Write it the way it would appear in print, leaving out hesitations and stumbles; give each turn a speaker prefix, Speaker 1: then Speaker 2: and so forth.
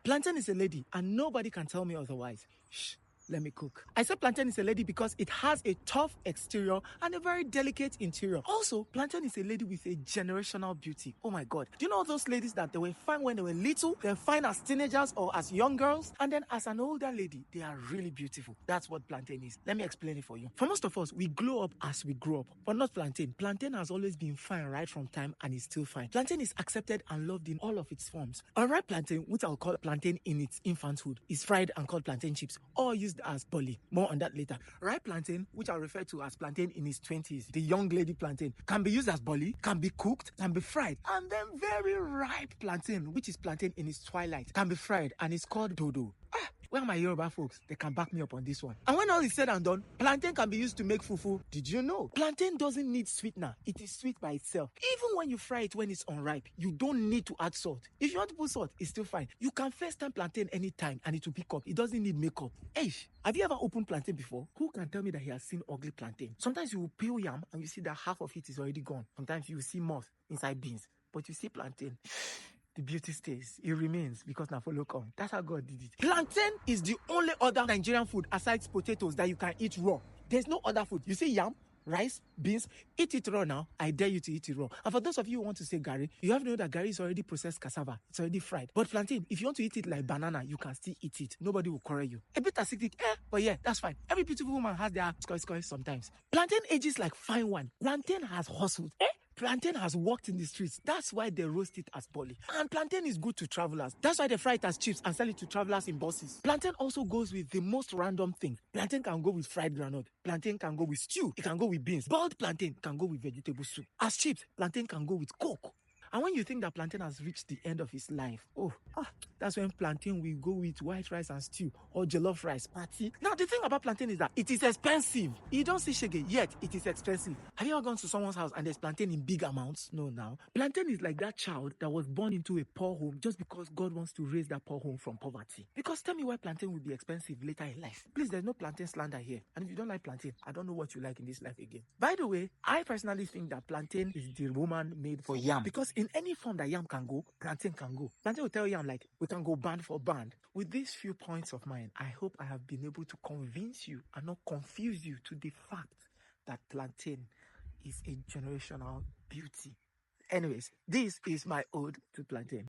Speaker 1: Plantain is a lady, and nobody can tell me otherwise. Shh. Let me cook. I said plantain is a lady because it has a tough exterior and a very delicate interior. Also, plantain is a lady with a generational beauty. Oh my God. Do you know those ladies that they were fine when they were little, they're fine as teenagers or as young girls, and then as an older lady, they are really beautiful. That's what plantain is. Let me explain it for you. For most of us, we glow up as we grow up, but not plantain. Plantain has always been fine right from time and is still fine. Plantain is accepted and loved in all of its forms. Unripe plantain, which I'll call plantain in its infanthood, is fried and called plantain chips, or used as boli. More on that later. Ripe plantain, which I'll refer to as plantain in its 20s, the young lady plantain, can be used as boli, can be cooked, can be fried. And then very ripe plantain, which is plantain in its twilight, can be fried and it's called dodo. Where are my Yoruba folks? They can back me up on this one. And when all is said and done, plantain can be used to make fufu. Did you know? Plantain doesn't need sweetener. It is sweet by itself. Even when you fry it when it's unripe, you don't need to add salt. If you want to put salt, it's still fine. You can first time plantain anytime and it will pick up. It doesn't need makeup. Hey, have you ever opened plantain before? Who can tell me that he has seen ugly plantain? Sometimes you will peel yam and you see that half of it is already gone. Sometimes you will see moth inside beans, but you see plantain. The beauty stays. It remains because na follow come. That's how God did it. Plantain is the only other Nigerian food aside potatoes that you can eat raw. There's no other food. You see yam, rice, beans, eat it raw now. I dare you to eat it raw. And for those of you who want to say gari, you have to know that gari is already processed cassava. It's already fried. But plantain, if you want to eat it like banana, you can still eat it. Nobody will quarrel you. A bit acidic, but yeah, that's fine. Every beautiful woman has their scoy sometimes. Plantain ages like fine wine. Plantain has hustled. Plantain has walked in the streets. That's why they roast it as boli. And plantain is good to travelers. That's why they fry it as chips and sell it to travelers in buses. Plantain also goes with the most random things. Plantain can go with fried groundnut. Plantain can go with stew. It can go with beans. Boiled plantain can go with vegetable soup. As chips, plantain can go with coke. And when you think that plantain has reached the end of his life, that's when plantain will go with white rice and stew or jollof rice party. Now, the thing about plantain is that it is expensive. You don't see shege, yet it is expensive. Have you ever gone to someone's house and there's plantain in big amounts? No, now. Plantain is like that child that was born into a poor home just because God wants to raise that poor home from poverty. Because tell me why plantain will be expensive later in life. Please, there's no plantain slander here. And if you don't like plantain, I don't know what you like in this life again. By the way, I personally think that plantain is the woman made for yam. Because in any form that yam can go, plantain can go. Plantain will tell yam like, we can go band for band. With these few points of mine, I hope I have been able to convince you and not confuse you to the fact that plantain is a generational beauty. Anyways, this is my ode to plantain.